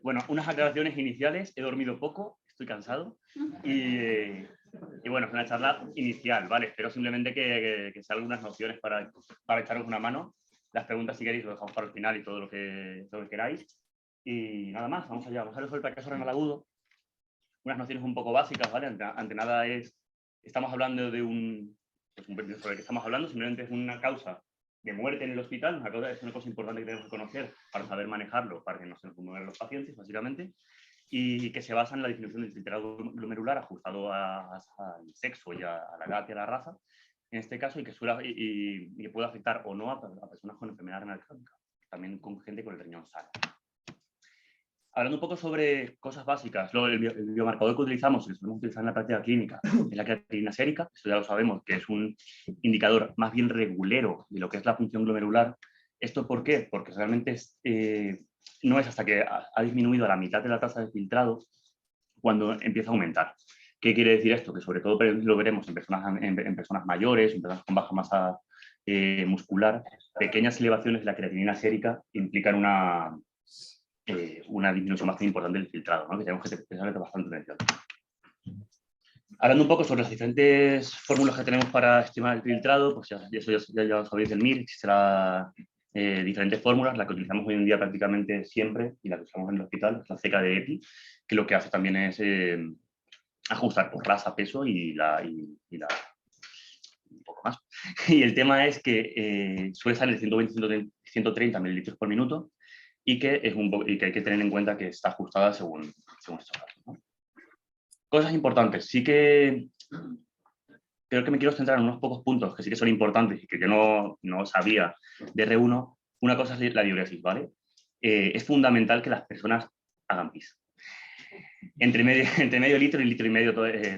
Bueno, unas aclaraciones iniciales. He dormido poco, estoy cansado. Y bueno, es una charla inicial, ¿vale? Espero simplemente que sean algunas nociones para echaros una mano. Las preguntas, si queréis, lo dejamos para el final y todo lo que queráis. Y nada más, vamos allá. Vamos a ver sobre el fracaso renal agudo. Unas nociones un poco básicas, ¿vale? Ante nada estamos hablando de sobre el que estamos hablando, simplemente es una causa de muerte en el hospital, es una cosa importante que tenemos que conocer para saber manejarlo, para que no se nos mueran los pacientes, básicamente, y que se basa en la disminución del filtrado glomerular ajustado al sexo y a la edad y a la raza, en este caso, y que puede afectar o no a personas con enfermedad renal crónica, también con gente con el riñón sano. Hablando un poco sobre cosas básicas, el biomarcador que utilizamos, que solemos utilizar en la práctica clínica, es la creatinina sérica. Esto ya lo sabemos, que es un indicador más bien regulero de lo que es la función glomerular. ¿Esto por qué? Porque realmente no es hasta que ha disminuido a la mitad de la tasa de filtrado cuando empieza a aumentar. ¿Qué quiere decir esto? Que sobre todo lo veremos en personas mayores, en personas con baja masa muscular, pequeñas elevaciones de la creatinina sérica implican una disminución bastante importante del filtrado, ¿no? Que tenemos que prestarle bastante atención. Hablando un poco sobre las diferentes fórmulas que tenemos para estimar el filtrado, pues ya lo sabéis del MIR, existen diferentes fórmulas. La que utilizamos hoy en día prácticamente siempre y la que usamos en el hospital es la CK de EPI, que lo que hace también es ajustar por raza, peso y un poco más. Y el tema es que suele salir de 120-130 mililitros por minuto, y que hay que tener en cuenta que está ajustada según estos datos, ¿no? Cosas importantes. Sí que creo que me quiero centrar en unos pocos puntos que sí que son importantes y que yo no sabía de R1. Una cosa es la diuresis, ¿vale? Es fundamental que las personas hagan pis. Entre medio litro y litro y medio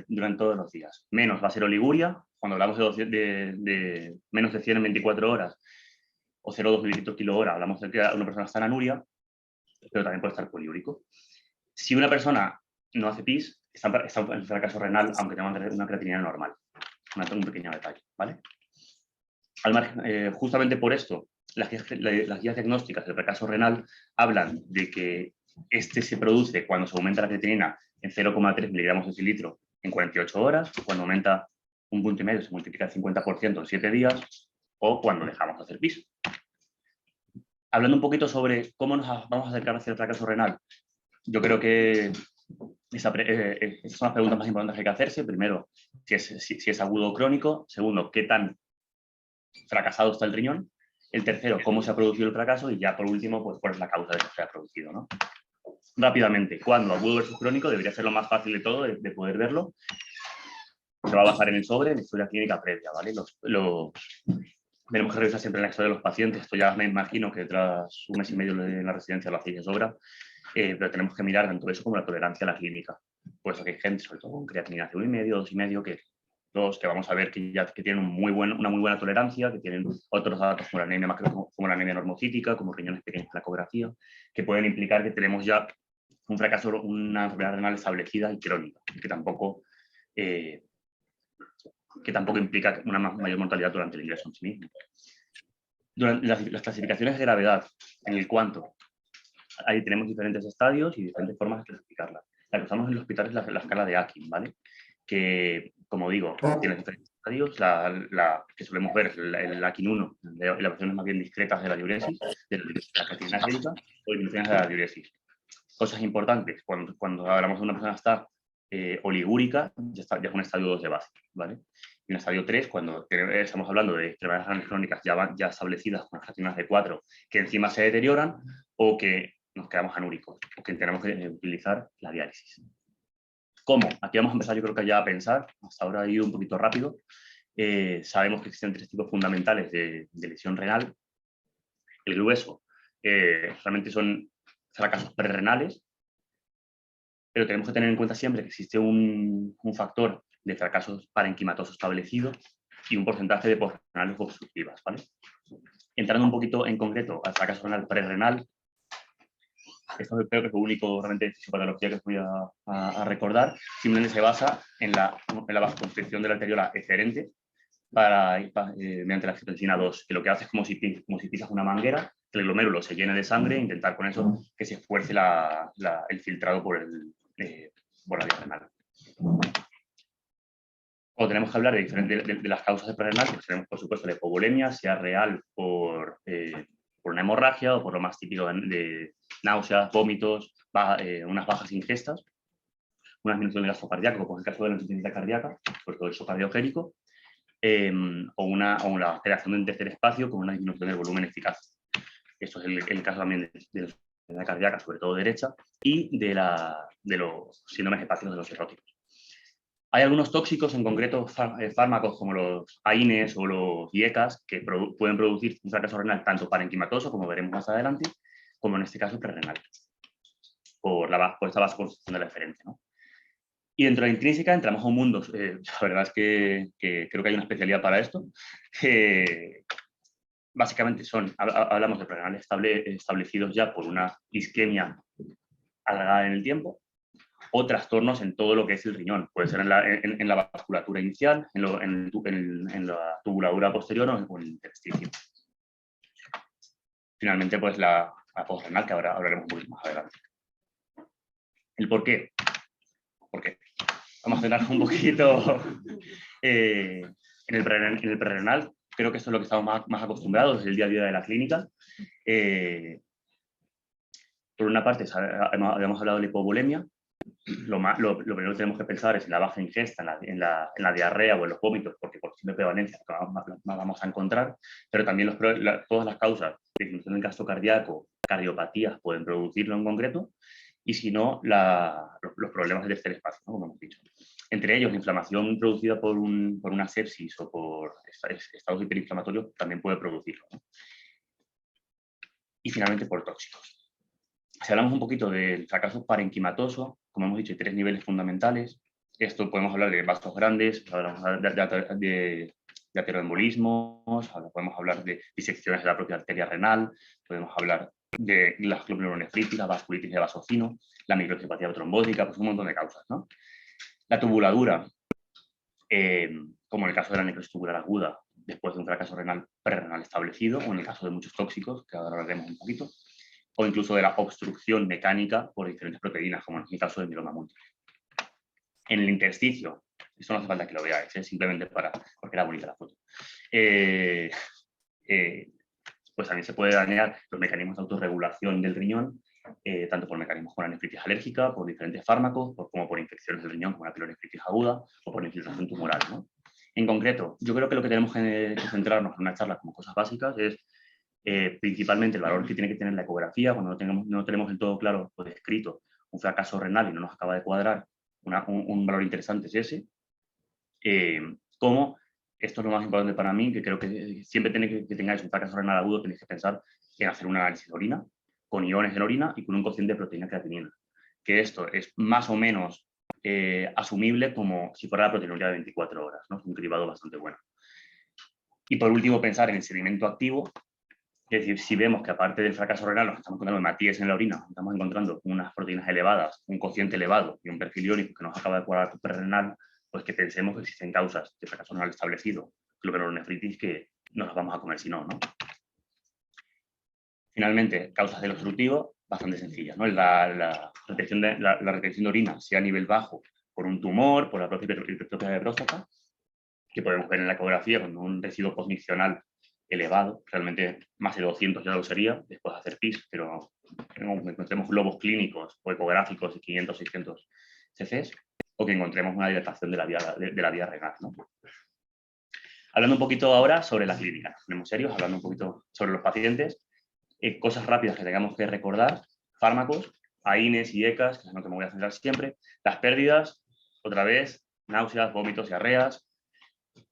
durante todos los días. Menos va a ser oliguria, cuando hablamos de menos de 100 en 24 horas, o 0,2 mililitros kilo hora, hablamos de que una persona está en anuria, pero también puede estar poliúrico. Si una persona no hace pis, está en fracaso renal, aunque tenga una creatinina normal. Un pequeño detalle, ¿vale? Justamente por esto, las guías diagnósticas del fracaso renal hablan de que se produce cuando se aumenta la creatinina en 0,3 miligramos de litro en 48 horas, cuando aumenta 1,5 puntos, se multiplica el 50% en 7 días, o cuando dejamos de hacer pis. Hablando un poquito sobre cómo nos vamos a acercar hacia el fracaso renal, yo creo que esas son las preguntas más importantes que hay que hacerse. Primero, si es agudo o crónico. Segundo, qué tan fracasado está el riñón. El tercero, cómo se ha producido el fracaso. Y ya por último, pues cuál es la causa de que se haya producido, ¿no? Rápidamente, ¿cuándo? Agudo versus crónico debería ser lo más fácil de todo, de poder verlo. Se va a basar en el sobre, en historia clínica previa, ¿vale? Tenemos que revisar siempre la historia de los pacientes. Esto ya me imagino que tras un mes y medio en la residencia lo hacéis de sobra. Pero tenemos que mirar tanto eso como la tolerancia a la clínica. Pues aquí hay gente, sobre todo con creatinina de 1,5, 2,5, que vamos a ver que tienen una muy buena tolerancia, que tienen otros datos como la anemia como la anemia normocítica, como riñones pequeños en la ecografía, que pueden implicar que tenemos ya un fracaso, una enfermedad renal establecida y crónica, que tampoco implica una mayor mortalidad durante el ingreso en sí mismo. Durante las clasificaciones de gravedad en el cuánto, ahí tenemos diferentes estadios y diferentes formas de clasificarla. La que usamos en el hospital es la escala de Akin, ¿vale? Que, como digo, tiene diferentes estadios. La que solemos ver es el Akin 1, elevaciones más bien discretas de la diuresis, de la creatinina sérica, o disminuciones de la diuresis. Cosas importantes, cuando hablamos de una persona que está oligúrica, ya es un estadio 2 de base, ¿vale? Y un estadio 3, cuando estamos hablando de enfermedades renales crónicas ya establecidas con creatininas de 4, que encima se deterioran o que nos quedamos anúricos, o que tenemos que utilizar la diálisis. ¿Cómo? Aquí vamos a empezar, yo creo que ya a pensar. Hasta ahora he ido un poquito rápido. Sabemos que existen 3 tipos fundamentales de lesión renal. El grueso realmente son fracasos prerenales, pero tenemos que tener en cuenta siempre que existe un factor de fracasos parenquimatoso establecido y un porcentaje de posrenales obstructivas, ¿vale? Entrando un poquito en concreto al fracaso renal prerenal, esto creo que es lo único realmente de fisiopatología que os voy a recordar. Simplemente se basa en la vasoconstricción de la arteriola eferente, mediante la angiotensina 2, que lo que hace es como si pisas una manguera, que el glomérulo se llene de sangre e intentar con eso que se esfuerce el filtrado por la vía renal. Cuando tenemos que hablar de las causas de prerrenal, pues tenemos, por supuesto, la hipovolemia, sea real por una hemorragia o por lo más típico de náuseas, vómitos, unas bajas ingestas, una disminución del gasto cardíaco, como en el caso de la insuficiencia cardíaca, sobre todo el shock cardiogénico, o la creación de un tercer espacio con una disminución del volumen eficaz. Esto es el caso también de la insuficiencia cardíaca, sobre todo derecha, y de los síndromes hepáticos de los cirróticos. Hay algunos tóxicos, en concreto fármacos como los AINES o los IECAS, que pueden producir un fracaso renal tanto parenquimatoso, como veremos más adelante, como en este caso prerrenal, por esta vasoconstricción de la eferente, ¿no? Y dentro de la intrínseca entramos a un mundo, la verdad es que creo que hay una especialidad para esto, que básicamente hablamos de prerrenales establecidos ya por una isquemia alargada en el tiempo, o trastornos en todo lo que es el riñón. Puede ser en la vasculatura inicial, en la tubuladura posterior o en el intersticio. Finalmente, pues la posrenal, que ahora hablaremos un poquito más adelante. ¿El por qué? ¿Por qué? Vamos a cenar un poquito en el prerrenal. Creo que esto es lo que estamos más acostumbrados desde el día a día de la clínica. Por una parte, habíamos hablado de la hipovolemia. Lo primero que tenemos que pensar es en la baja ingesta, en la diarrea o en los vómitos, porque por simple prevalencia más vamos a encontrar, pero también todas las causas de disminución del gasto cardíaco, cardiopatías pueden producirlo en concreto, y si no, los problemas del tercer espacio, ¿no? Como hemos dicho. Entre ellos, la inflamación producida por una sepsis o por estados hiperinflamatorios también puede producirlo, ¿no? Y finalmente, por tóxicos. Si hablamos un poquito del fracaso parenquimatoso, como hemos dicho, hay 3 niveles fundamentales. Esto podemos hablar de vasos grandes, de ateroembolismos, podemos hablar de disecciones de la propia arteria renal, podemos hablar de las glomérulonefritis, la vasculitis de vaso fino, la microcepatía trombótica, pues un montón de causas, ¿no? La tubuladura, como en el caso de la necrosis tubular aguda, después de un fracaso renal prerrenal establecido, o en el caso de muchos tóxicos, que ahora hablaremos un poquito, o incluso de la obstrucción mecánica por diferentes proteínas, como en el caso del mieloma múltiple. En el intersticio, esto no hace falta que lo veáis, simplemente porque era bonita la foto, pues también se puede dañar los mecanismos de autorregulación del riñón, tanto por mecanismos como la nefritis alérgica, por diferentes fármacos, como por infecciones del riñón, como la pilonefritis aguda, o por infiltración tumoral, ¿no? En concreto, yo creo que lo que tenemos que centrarnos en una charla como cosas básicas es principalmente el valor que tiene que tener la ecografía, cuando no tenemos del todo claro o descrito un fracaso renal y no nos acaba de cuadrar, un valor interesante es ese. Como esto es lo más importante para mí, que creo que siempre que tengáis un fracaso renal agudo tenéis que pensar en hacer un análisis de orina, con iones en orina y con un cociente de proteína creatinina. Que esto es más o menos asumible como si fuera la proteinuria de 24 horas, ¿no? Es un derivado bastante bueno. Y por último, pensar en el sedimento activo. Es decir, si vemos que aparte del fracaso renal nos estamos encontrando matías en la orina, estamos encontrando unas proteínas elevadas, un cociente elevado y un perfil iónico que nos acaba de cuadrar con prerrenal, pues que pensemos que existen causas de fracaso renal establecido, glomerulonefritis, que no las vamos a comer si no, ¿no? Finalmente, causas del obstructivo, bastante sencillas, ¿no? La retención de orina, sea a nivel bajo, por un tumor, por la propia hipertrofia de próstata, que podemos ver en la ecografía con un residuo postmiccional elevado, realmente más de 200 ya lo sería, después de hacer PIS, pero encontremos globos clínicos o ecográficos de 500, 600 cc's, o que encontremos una dilatación de la vía renal, ¿no? Hablando un poquito ahora sobre la clínica, nos ponemos serios, hablando un poquito sobre los pacientes, cosas rápidas que tengamos que recordar, fármacos, AINES y ECAS, que es lo que me voy a centrar siempre, las pérdidas, otra vez, náuseas, vómitos, diarreas,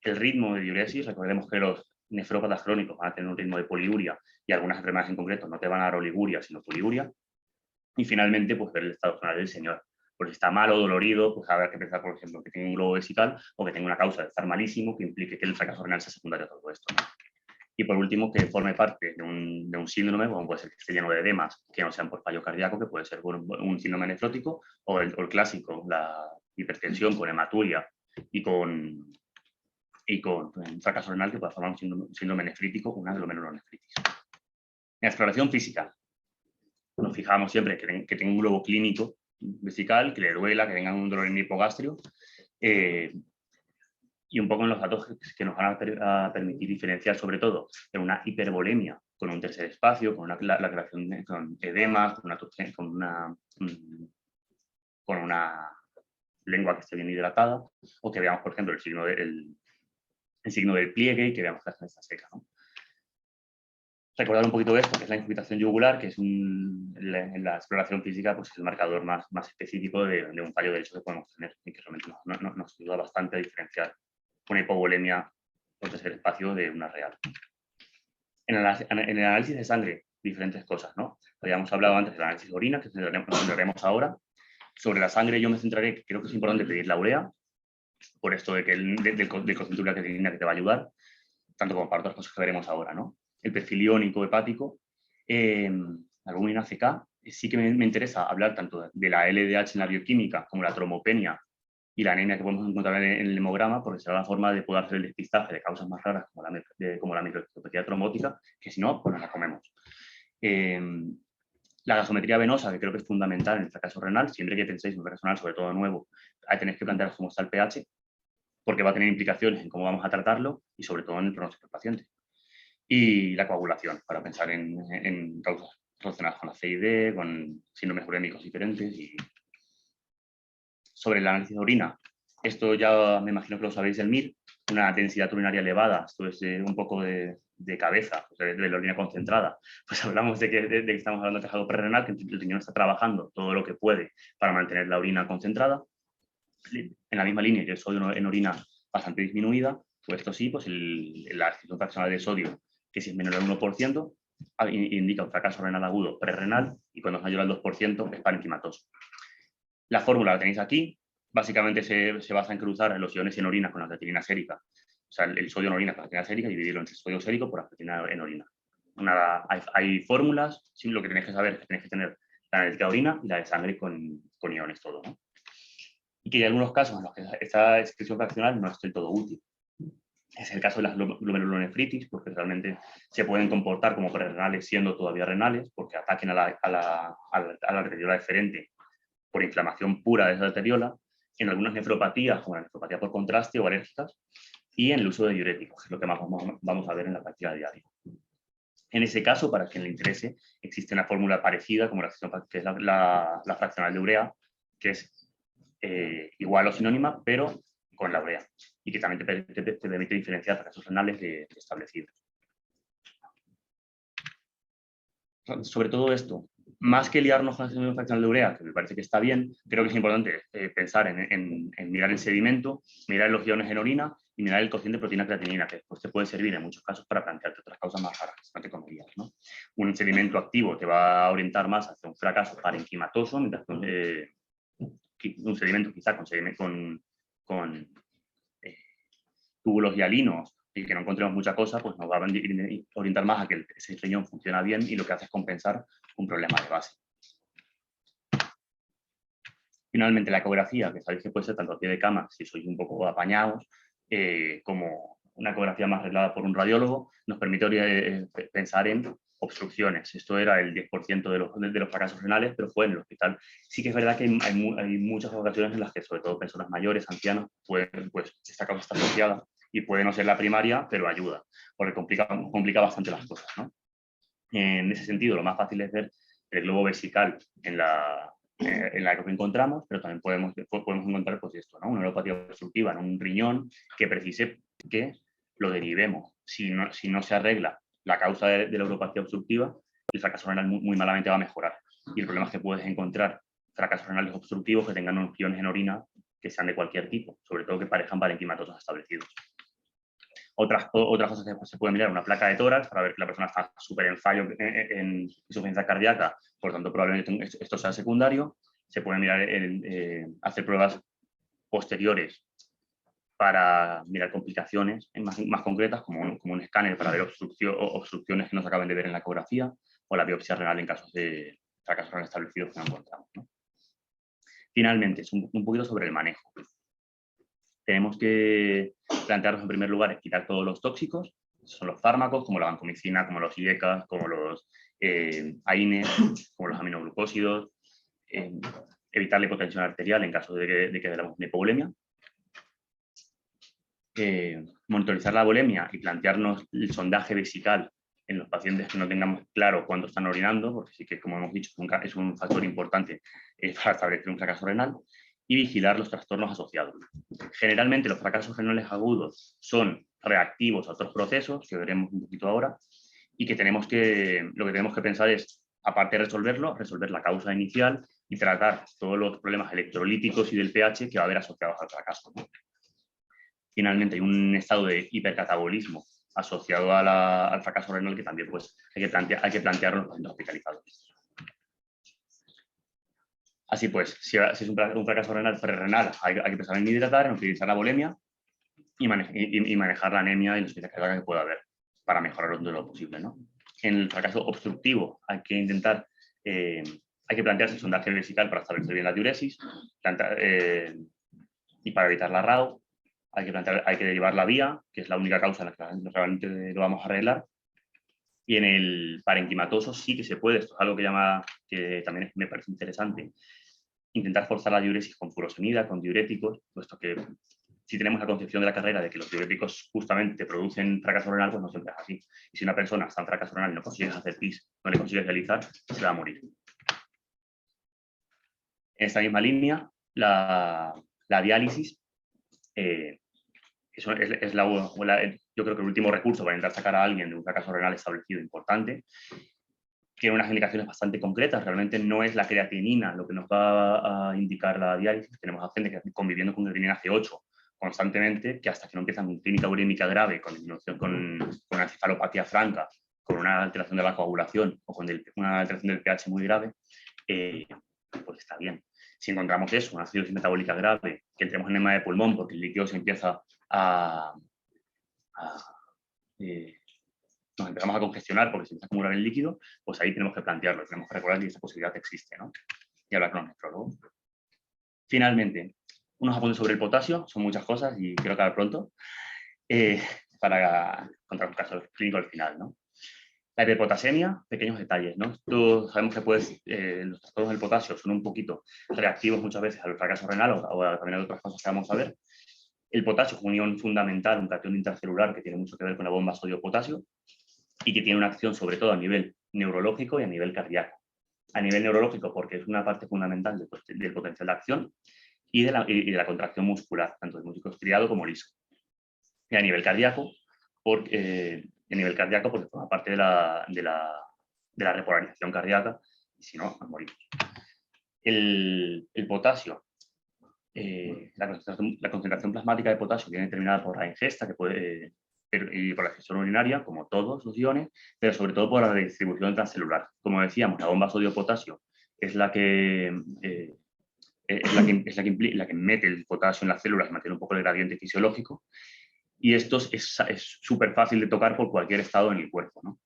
el ritmo de diuresis, recordemos que los nefrópatas crónicos van a tener un ritmo de poliuria y algunas enfermedades en concreto no te van a dar oliguria, sino poliuria. Y finalmente, pues ver el estado general del señor. Pues si está mal o dolorido, pues habrá que pensar, por ejemplo, que tiene un globo vesical o que tenga una causa de estar malísimo que implique que el fracaso renal sea secundario a todo esto, ¿no? Y por último, que forme parte de un síndrome, como puede ser que esté lleno de edemas, que no sean por fallo cardíaco, que puede ser por un síndrome nefrótico, o el clásico, la hipertensión con hematuria y con y con un fracaso renal que puede formar un síndrome nefrítico, una glomerulonefritis. En exploración física, nos fijamos siempre que tenga un globo clínico vesical, que le duela, que tenga un dolor en el hipogastrio, y un poco en los datos que nos van a permitir diferenciar sobre todo de una hipervolemia con un tercer espacio, con la creación con edemas, con una lengua que esté bien hidratada, o que veamos, por ejemplo, el signo del pliegue y que veamos que la zona está seca, ¿no? Recordar un poquito de esto, que es la infiltración yugular, que es en la exploración física pues es el marcador más específico de un fallo de hecho que podemos tener y que realmente nos ayuda bastante a diferenciar una hipovolemia por tercer espacio de una real. En el análisis de sangre, diferentes cosas, ¿no? Habíamos hablado antes del análisis de orina, que nos centraremos ahora. Sobre la sangre yo me centraré, creo que es importante pedir la urea, por esto de que del cociente de creatinina que te va a ayudar, tanto como para otras cosas que veremos ahora, ¿no? El perfil iónico hepático, albúmina CK, sí que me interesa hablar tanto de la LDH en la bioquímica como la tromopenia y la anemia que podemos encontrar en el hemograma, porque será la forma de poder hacer el despistaje de causas más raras como la microhistopatía trombótica, que si no, pues nos la comemos. La gasometría venosa, que creo que es fundamental en el fracaso renal, siempre que penséis en un fracaso renal, sobre todo nuevo, ahí tenéis que plantear cómo está el pH, porque va a tener implicaciones en cómo vamos a tratarlo y sobre todo en el pronóstico del paciente. Y la coagulación, para pensar en causas relacionadas con la CID, con síndromes urémicos diferentes. Y sobre el análisis de orina, esto ya me imagino que lo sabéis del MIR, una densidad urinaria elevada, esto es un poco de cabeza, pues de la orina concentrada. Pues hablamos de que estamos hablando de trazado prerrenal, que el riñón está trabajando todo lo que puede para mantener la orina concentrada. En la misma línea que el sodio en orina bastante disminuida, pues esto sí, pues la adquisición fraccional de sodio, que si es menor al 1%, indica un fracaso renal agudo prerrenal, y cuando es mayor al 2% es parenquimatoso. La fórmula la tenéis aquí, básicamente se basa en cruzar los iones en orina con la creatinina sérica, o sea, el sodio en orina con la creatinina sérica y dividirlo entre sodio sérico por la creatinina en orina. Hay fórmulas, sí, lo que tenéis que saber es que tenéis que tener la analítica de orina y la de sangre con iones todo, ¿no? Y que hay algunos casos en los que esta excreción fraccional no es del todo útil. Es el caso de las glomerulonefritis, porque realmente se pueden comportar como prerrenales siendo todavía renales, porque ataquen a la arteriola deferente por inflamación pura de esa arteriola, en algunas nefropatías, como la nefropatía por contraste o alérgicas, y en el uso de diuréticos, que es lo que más vamos a ver en la práctica diaria. En ese caso, para quien le interese, existe una fórmula parecida, como que es la fraccional de urea, que es igual o sinónima, pero con la urea, y que también te permite diferenciar fracasos renales de establecidos. Sobre todo esto, más que liarnos con la fraccional de urea, que me parece que está bien, creo que es importante pensar en mirar el sedimento, mirar los iones en orina y mirar el cociente de proteína creatinina, que después te puede servir en muchos casos para plantearte otras causas más raras, no te comerías, ¿no? Un sedimento activo te va a orientar más hacia un fracaso parenquimatoso, mientras que un sedimento quizá con túbulos hialinos y que no encontremos mucha cosa, pues nos va a orientar más a que ese riñón funciona bien y lo que hace es compensar un problema de base. Finalmente, la ecografía, que sabéis que puede ser tanto a pie de cama, si sois un poco apañados, como una ecografía más arreglada por un radiólogo, nos permite pensar en obstrucciones. Esto era el 10% de los fracasos renales, pero fue en el hospital. Sí que es verdad que hay muchas ocasiones en las que, sobre todo personas mayores, ancianos, pues esta causa está asociada y puede no ser la primaria, pero ayuda, porque complica bastante las cosas, ¿no? En ese sentido, lo más fácil es ver el globo vesical en la que encontramos, pero también podemos encontrar pues esto, ¿no? Una neuropatía obstructiva en un riñón que precise que lo derivemos. Si no se arregla la causa de la neuropatía obstructiva, el fracaso renal muy malamente va a mejorar. Y el problema es que puedes encontrar fracasos renales obstructivos que tengan unos iones en orina que sean de cualquier tipo, sobre todo que parezcan parenquimatosos establecidos. Otras cosas que se pueden mirar, una placa de tórax para ver que la persona está súper en fallo en insuficiencia cardíaca, por tanto probablemente esto sea secundario. Se puede mirar hacer pruebas posteriores para mirar complicaciones más concretas, como un escáner para ver obstrucciones que no se acaben de ver en la ecografía, o la biopsia renal en casos de fracasos renales establecidos que no encontramos, ¿no? Finalmente, es un poquito sobre el manejo. tenemos que plantearnos en primer lugar es quitar todos los tóxicos, son los fármacos como la vancomicina, como los IECAs, como los AINES, como los aminoglucósidos, evitar la hipotensión arterial en caso de que tengamos una hipovolemia, monitorizar la volemia y plantearnos el sondaje vesical en los pacientes que no tengamos claro cuándo están orinando, porque sí que, como hemos dicho, es un factor importante para establecer un fracaso renal, y vigilar los trastornos asociados. Generalmente los fracasos renales agudos son reactivos a otros procesos, que veremos un poquito ahora, y que lo que tenemos que pensar es, aparte de resolverlo, resolver la causa inicial y tratar todos los problemas electrolíticos y del pH que va a haber asociados al fracaso. Finalmente, hay un estado de hipercatabolismo asociado al fracaso renal que también pues, hay que plantearlo en los pacientes hospitalizados. Así pues, si es un fracaso renal prerrenal, hay que pensar en hidratar, en utilizar la volemia y manejar la anemia y la insuficiencia cardíaca que pueda haber para mejorar lo posible, ¿no? En el fracaso obstructivo hay que intentar, hay que plantearse el sondaje vesical para establecer bien la diuresis y para evitar la RAO. Hay que derivar la vía, que es la única causa en la que realmente lo vamos a arreglar. Y en el parenquimatoso sí que se puede, esto es algo que también me parece interesante, intentar forzar la diuresis con furosemida, con diuréticos, puesto que si tenemos la concepción de la carrera de que los diuréticos justamente producen fracaso renal, pues no siempre es así. Y si una persona está en fracaso renal y no consigues hacer pis, no le consigues realizar, se va a morir. En esta misma línea, la diálisis yo creo que el último recurso para intentar sacar a alguien de un fracaso renal establecido importante. Tiene unas indicaciones bastante concretas. Realmente no es la creatinina lo que nos va a indicar la diálisis. Tenemos a gente que conviviendo con creatinina C8 constantemente, que hasta que no empiezan con clínica urémica grave, con disminución, con una encefalopatía franca, con una alteración de la coagulación o con una alteración del pH muy grave, pues está bien. Si encontramos eso, una acidosis metabólica grave, que entremos en edema de pulmón porque el líquido se empieza nos empezamos a congestionar porque se empieza a acumular el líquido, pues ahí tenemos que plantearlo, tenemos que recordar que esa posibilidad existe, ¿no? Y hablar con el nefrólogo. Finalmente, unos apuntes sobre el potasio, son muchas cosas y quiero acabar pronto, para contar un caso clínico al final, ¿no? La hiperpotasemia, pequeños detalles, ¿no? Todos sabemos que los trastornos del potasio son un poquito reactivos muchas veces al fracaso renal o también a otras cosas que vamos a ver. El potasio es un ion fundamental, un catión intracelular que tiene mucho que ver con la bomba sodio-potasio y que tiene una acción sobre todo a nivel neurológico y a nivel cardíaco. A nivel neurológico porque es una parte fundamental del potencial de acción y de la contracción muscular, tanto del músculo estriado como liso. Y a nivel cardíaco porque forma parte de la repolarización cardíaca y si no, nos morimos. El potasio, la concentración plasmática de potasio viene determinada por la ingesta y por la gestión urinaria, como todos los iones, pero sobre todo por la redistribución transcelular. Como decíamos, la bomba sodio-potasio es la que mete el potasio en las células, mantiene un poco el gradiente fisiológico, y esto es súper fácil de tocar por cualquier estado en el cuerpo, ¿no?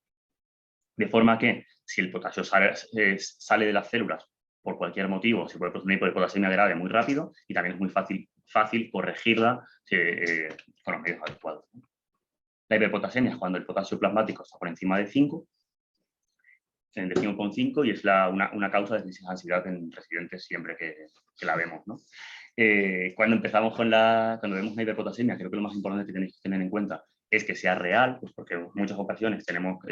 De forma que si el potasio sale de las células por cualquier motivo, se puede producir una hipopotasemia grave muy rápido y también es muy fácil corregirla con los medios adecuados, ¿no? La hiperpotasemia es cuando el potasio plasmático está por encima de 5, de 5,5, y es una causa de crisis de ansiedad en residentes siempre que la vemos, ¿no? Cuando vemos una hiperpotasemia, creo que lo más importante que tenéis que tener en cuenta es que sea real, pues porque en muchas ocasiones tenemos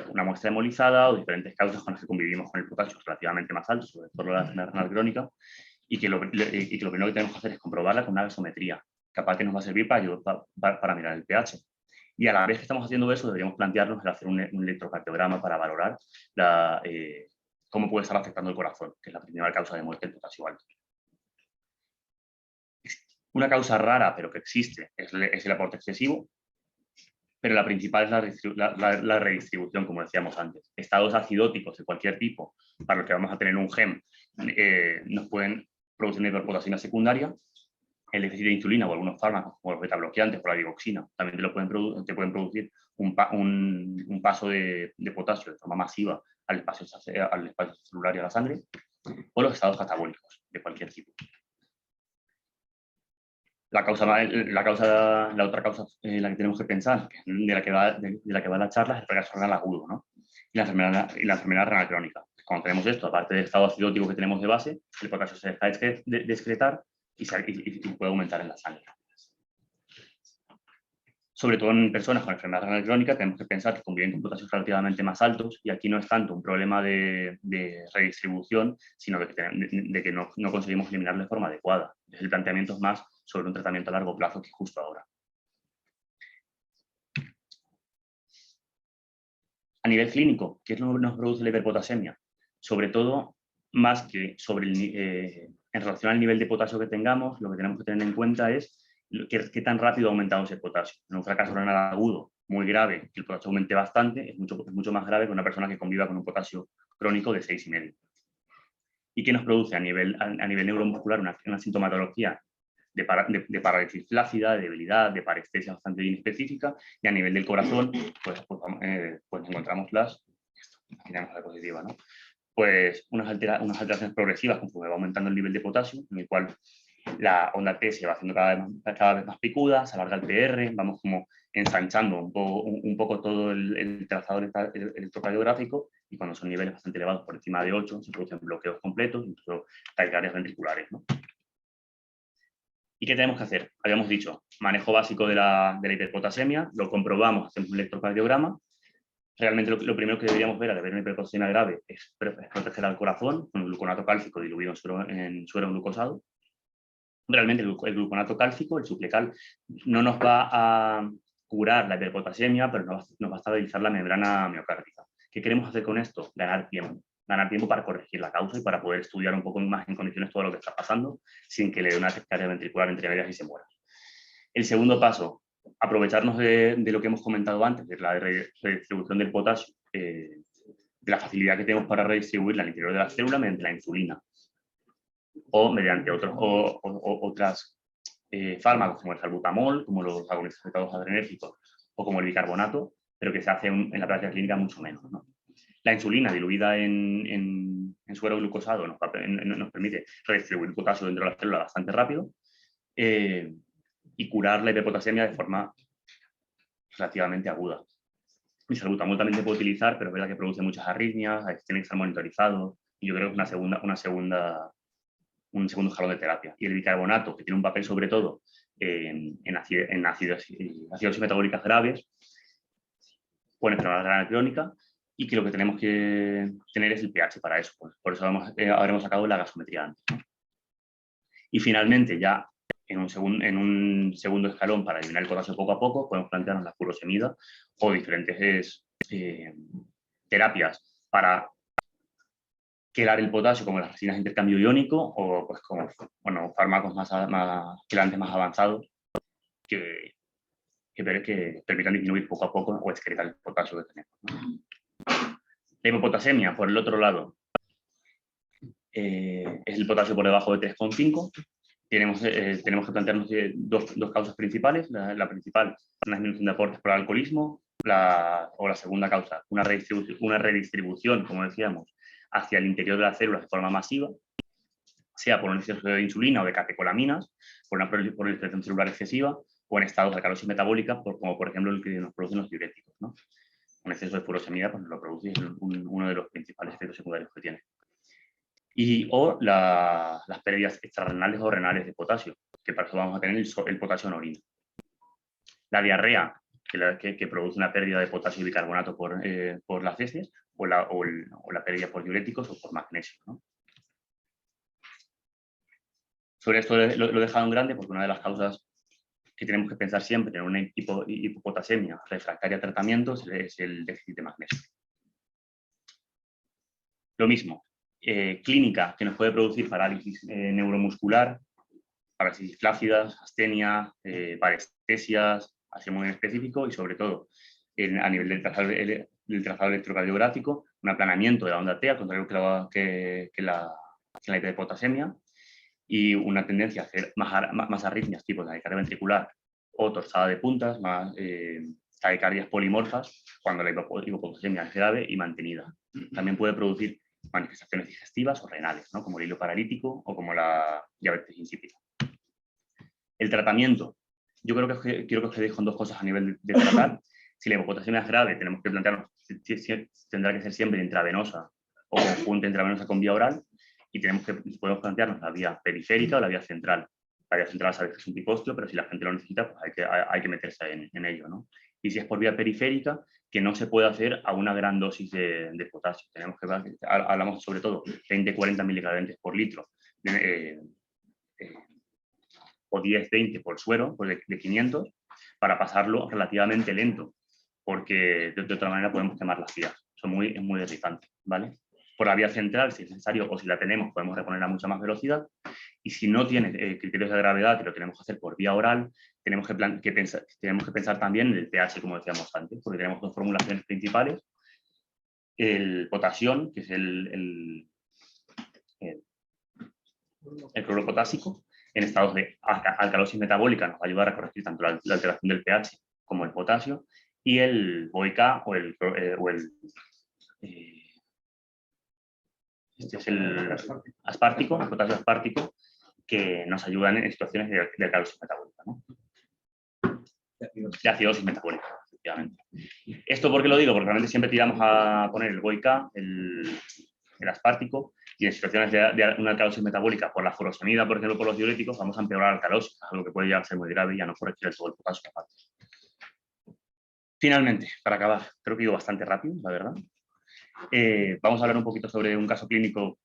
una muestra hemolizada o diferentes causas con las que convivimos con el potasio relativamente más alto, sobre todo la enfermedad renal crónica, y que lo primero que tenemos que hacer es comprobarla con una gasometría, capaz que nos va a servir para mirar el pH. Y a la vez que estamos haciendo eso, deberíamos plantearnos el hacer un electrocardiograma para valorar cómo puede estar afectando el corazón, que es la principal causa de muerte del potasio alto. Una causa rara, pero que existe, es el aporte excesivo, pero la principal es la redistribución, como decíamos antes. Estados acidóticos de cualquier tipo, para los que vamos a tener un GEM, nos pueden producir una hiperpotasemia secundaria. El déficit de insulina o algunos fármacos, como los betabloqueantes o la digoxina, también te pueden producir un paso de potasio de forma masiva al espacio celular y a la sangre, o los estados catabólicos de cualquier tipo. La otra causa en la que tenemos que pensar, de la que va la charla, es el fracaso renal agudo, ¿no? Y la enfermedad renal crónica. Cuando tenemos esto, aparte del estado acidótico que tenemos de base, el potasio se deja de excretar y puede aumentar en la sangre. Sobre todo en personas con enfermedad renal crónica, tenemos que pensar que conviven con potasios relativamente más altos, y aquí no es tanto un problema de redistribución, sino de que no conseguimos eliminarlo de forma adecuada. El planteamiento es más sobre un tratamiento a largo plazo que justo ahora. A nivel clínico, ¿qué es lo que nos produce la hiperpotasemia? Sobre todo, más que en relación al nivel de potasio que tengamos, lo que tenemos que tener en cuenta es qué tan rápido ha aumentado ese potasio. En un fracaso renal agudo muy grave, que el potasio aumente bastante, es mucho más grave que una persona que conviva con un potasio crónico de 6,5. ¿Y qué nos produce a nivel neuromuscular? Una sintomatología de parálisis flácida, de debilidad, de parestesia bastante inespecífica, y a nivel del corazón, pues encontramos aquí tenemos la diapositiva, ¿no? Pues unas alteraciones progresivas conforme va aumentando el nivel de potasio, en el cual la onda T se va haciendo cada vez más picuda, se alarga el PR, vamos como ensanchando un poco todo el trazado electrocardiográfico, y cuando son niveles bastante elevados, por encima de 8, se producen bloqueos completos, incluso taquicardias ventriculares, ¿no? ¿Y qué tenemos que hacer? Habíamos dicho, manejo básico de la hiperpotasemia, lo comprobamos, hacemos un electrocardiograma. Realmente lo primero que deberíamos ver al haber una hiperpotasemia grave es proteger al corazón con un gluconato cálcico diluido en suero glucosado. Realmente el gluconato cálcico, el suplecal, no nos va a curar la hiperpotasemia, pero nos va a estabilizar la membrana miocárdica. ¿Qué queremos hacer con esto? Ganar tiempo para corregir la causa y para poder estudiar un poco más en condiciones todo lo que está pasando sin que le dé una taquicardia ventricular entre medias y se muera. El segundo paso, aprovecharnos de lo que hemos comentado antes, de la redistribución del potasio, de la facilidad que tenemos para redistribuirla al interior de la célula mediante la insulina o mediante otras fármacos como el salbutamol, como los agonistas de receptores adrenérgicos o como el bicarbonato, pero que se hace en la práctica clínica mucho menos, ¿no? La insulina diluida en suero glucosado nos permite redistribuir el potasio dentro de la célula bastante rápido y curar la hiperpotasemia de forma relativamente aguda. El salbutamol también se puede utilizar, pero es verdad que produce muchas arritmias, tiene que estar monitorizado, y yo creo que es un segundo escalón de terapia. Y el bicarbonato, que tiene un papel sobre todo en acidosis metabólicas graves, o en enfermedad renal crónica, y que lo que tenemos que tener es el pH para eso. Pues, por eso habremos sacado la gasometría antes, ¿no? Y finalmente, ya en un segundo escalón, para eliminar el potasio poco a poco, podemos plantearnos la furosemida o diferentes terapias para quelar el potasio, como las resinas de intercambio iónico, o pues como fármacos más quelantes más avanzados que permitan disminuir poco a poco o excretar el potasio que tenemos, ¿no? La hipopotasemia, por el otro lado, es el potasio por debajo de 3,5. Tenemos que plantearnos dos causas principales. La principal, una disminución de aportes por el alcoholismo, o la segunda causa, una redistribución, como decíamos, hacia el interior de las células de forma masiva, sea por un exceso de insulina o de catecolaminas, por una proliferación celular excesiva, o en estados de alcalosis metabólica, como por ejemplo el que nos producen los diuréticos, ¿no? Un exceso de furosemida pues, lo produce, y es uno de los principales efectos secundarios que tiene. O las pérdidas extrarrenales o renales de potasio, que para eso vamos a tener el potasio en orina. La diarrea, que produce una pérdida de potasio y bicarbonato por las heces, o la pérdida por diuréticos o por magnesio, ¿no? Sobre esto lo he dejado en grande porque una de las causas que tenemos que pensar siempre en una hipopotasemia refractaria a tratamientos es el déficit de magnesio. Lo mismo, clínica que nos puede producir parálisis neuromuscular, parálisis flácidas, astenia, parestesias, así muy específico, y sobre todo a nivel del trazado electrocardiográfico, un aplanamiento de la onda T, al contrario que la hiperpotasemia, y una tendencia a hacer más arritmias tipo taquicardia ventricular o torsada de puntas, más taquicardias polimorfas, cuando la hipopotasemia es grave y mantenida. También puede producir manifestaciones digestivas o renales, ¿no? Como el hilo paralítico o como la diabetes insípida. El tratamiento, yo creo que quiero que os quedéis con dos cosas a nivel de tratar. Si la hipopotasemia es grave, tenemos que plantearnos si tendrá que ser siempre intravenosa o junta intravenosa con vía oral, y podemos plantearnos la vía periférica o la vía central. La vía central sabéis que es un picostio, pero si la gente lo necesita, pues hay que meterse en ello, ¿no? Y si es por vía periférica, que no se puede hacer a una gran dosis de potasio. Hablamos sobre todo de 20-40 miligramos por litro, o 10-20 por suero, pues de 500, para pasarlo relativamente lento, porque de otra manera podemos quemar las vías. Es muy irritante, ¿vale? Por la vía central, si es necesario, o si la tenemos, podemos reponer a mucha más velocidad. Y si no tiene criterios de gravedad, que lo tenemos que hacer por vía oral, tenemos que pensar también en el pH, como decíamos antes, porque tenemos dos formulaciones principales. El potasión, que es el cloro potásico, en estados de alcalosis metabólica, nos va a ayudar a corregir tanto la alteración del pH como el potasio, y el BOIK este es el aspartico, el potasio aspartico, que nos ayudan en situaciones de alcalosis metabólica, ¿no? De acidosis metabólica, efectivamente. ¿Esto por qué lo digo? Porque realmente siempre tiramos a poner el BOIK, el aspartico, y en situaciones de una alcalosis metabólica por la furosemida, por ejemplo, por los diuréticos, vamos a empeorar la alcalosis, algo que puede llegar a ser muy grave y ya no corregir todo el potasio aparte. Finalmente, para acabar, creo que he ido bastante rápido, la verdad. Vamos a hablar un poquito sobre un caso clínico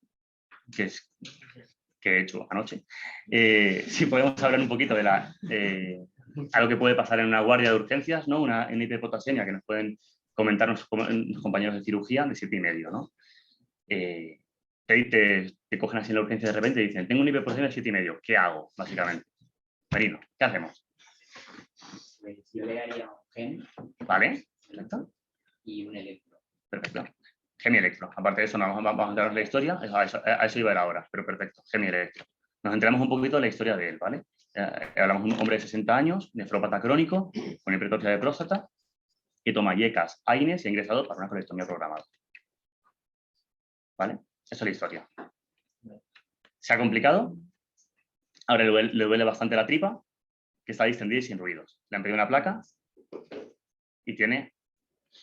que he hecho anoche. Si podemos hablar un poquito de algo que puede pasar en una guardia de urgencias, ¿no? Una hiperpotasemia que nos pueden comentar los compañeros de cirugía de 7,5, ¿no? Te cogen así en la urgencia de repente y dicen, tengo una hiperpotasemia de 7,5, ¿qué hago? Básicamente. Marino, ¿qué hacemos? Yo le haría un gen. Vale, perfecto. Y un electro. Perfecto. Gemielectro. Aparte de eso, vamos a enterarnos la historia. A eso iba a ir ahora, pero perfecto. Gemielectro. Nos enteramos un poquito de la historia de él, ¿vale? Hablamos de un hombre de 60 años, nefrópata crónico, con hipertrofia de próstata, que toma IECAS, AINES y ha ingresado para una colectomía programada. ¿Vale? Esa es la historia. ¿Se ha complicado? Ahora le duele bastante la tripa, que está distendida y sin ruidos. Le han pedido una placa y tiene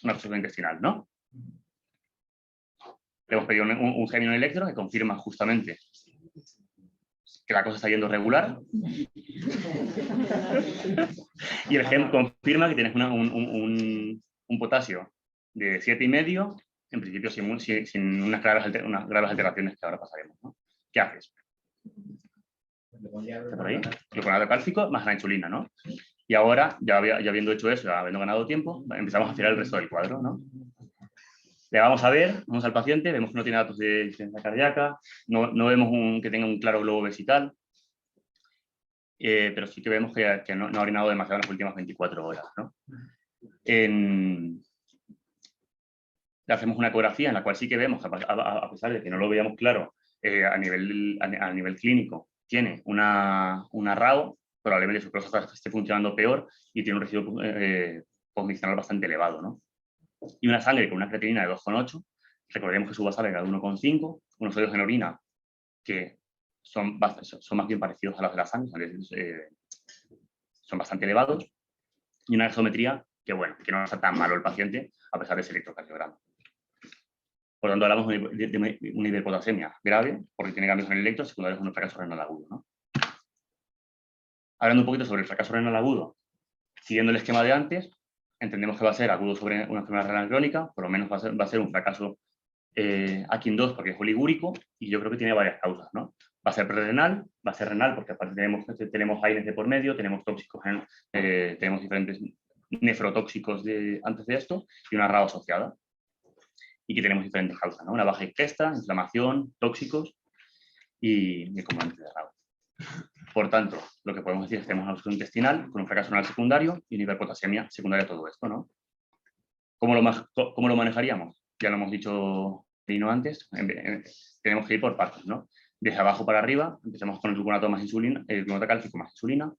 una obstrucción intestinal, ¿no? Le hemos pedido un gemio en electro que confirma justamente que la cosa está yendo regular. Y el GEM confirma que tienes un potasio de 7,5, en principio sin unas graves alteraciones que ahora pasaremos, ¿no? ¿Qué haces? Por ahí, gluconato cálcico más la insulina, ¿no? Y ahora, ya habiendo hecho eso, ya habiendo ganado tiempo, empezamos a hacer el resto del cuadro, ¿no? Le vamos a ver, vamos al paciente, vemos que no tiene datos de insuficiencia cardíaca, no vemos que tenga un claro globo vesical, pero sí que vemos que no ha orinado demasiado en las últimas 24 horas, ¿no? Le hacemos una ecografía en la cual sí que vemos, a pesar de que no lo veíamos claro a nivel clínico, tiene una RAO, probablemente su próstata esté funcionando peor y tiene un residuo convencional bastante elevado, ¿no? Y una sangre con una creatinina de 2,8, recordemos que su basal era de 1,5, unos sólidos en orina que son más bien parecidos a los de la sangre, son bastante elevados, y una gasometría que, bueno, que no está tan malo el paciente a pesar de ese electrocardiograma. Por lo tanto, hablamos de una hiperpotasemia grave, porque tiene cambios en el electro, secundarios con un fracaso renal agudo, ¿no? Hablando un poquito sobre el fracaso renal agudo, siguiendo el esquema de antes, entendemos que va a ser agudo sobre una enfermedad renal crónica, por lo menos va a ser un fracaso AKIN2 porque es oligúrico, y yo creo que tiene varias causas, ¿no? Va a ser prerrenal, va a ser renal porque aparte tenemos AINES de por medio, tenemos tóxicos, tenemos diferentes nefrotóxicos antes de esto y una RAO asociada. Y que tenemos diferentes causas, ¿no? Una baja ingesta, inflamación, tóxicos y componentes de RAO. Por tanto, lo que podemos decir es que tenemos una obstrucción intestinal con un fracaso renal secundario y una hiperpotasemia secundaria a todo esto, ¿no? ¿Cómo lo manejaríamos? Ya lo hemos dicho antes, tenemos que ir por partes, ¿no? Desde abajo para arriba, empezamos con el gluconato más insulina, el gluconato cálcico más insulina,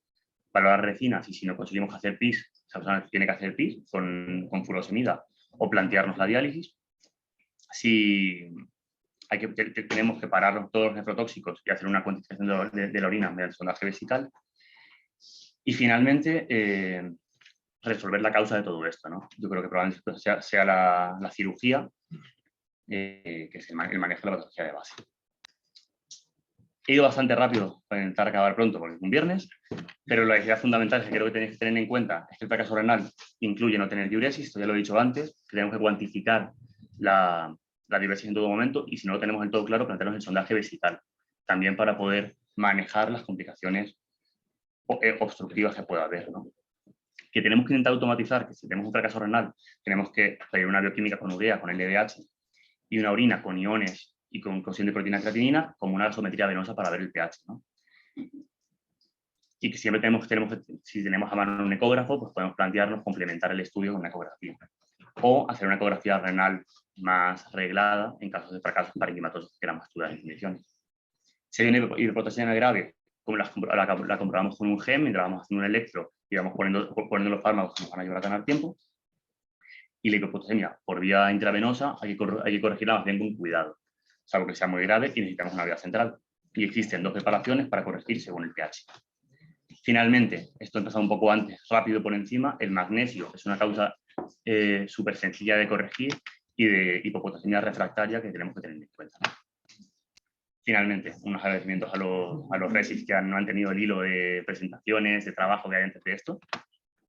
valorar recinas, y si no conseguimos hacer PIS, esa persona tiene que hacer PIS con furosemida o plantearnos la diálisis. Si tenemos que parar todos los nefrotóxicos y hacer una cuantificación de la orina mediante sondaje vesical. Y finalmente, resolver la causa de todo esto, ¿no? Yo creo que probablemente sea la cirugía, que es el manejo de la patología de base. He ido bastante rápido para intentar acabar pronto porque es un viernes, pero la idea fundamental que creo que tenéis que tener en cuenta es que el fracaso renal incluye no tener diuresis, esto ya lo he dicho antes, que tenemos que cuantificar la diuresis en todo momento y si no lo tenemos del todo claro, plantearnos el sondaje vesical, también para poder manejar las complicaciones obstructivas que pueda haber, ¿no? Que tenemos que intentar automatizar, que si tenemos un fracaso renal, tenemos que pedir una bioquímica con urea, con LDH y una orina con iones y con cocción de proteína creatinina, como una gasometría venosa para ver el pH, ¿no? Y que siempre si tenemos a mano un ecógrafo, pues podemos plantearnos complementar el estudio con una ecografía. O hacer una ecografía renal más reglada en casos de fracasos parenquimatosos que eran más duras en condiciones. Si hay una hiperpotasemiia grave, como la comprobamos con un GEM, mientras vamos haciendo un electro y vamos poniendo los fármacos que nos van a ayudar a ganar tiempo. Y la hipopotasemia por vía intravenosa hay que corregirla más bien con cuidado, salvo que sea muy grave y necesitamos una vía central. Y existen 2 preparaciones para corregir según el pH. Finalmente, esto empezó un poco antes, rápido por encima, el magnesio es una causa súper sencilla de corregir y de hipopotasemia refractaria que tenemos que tener en cuenta, ¿no? Finalmente, unos agradecimientos a los RESIS que no han tenido el hilo de presentaciones, de trabajo que hay antes de esto,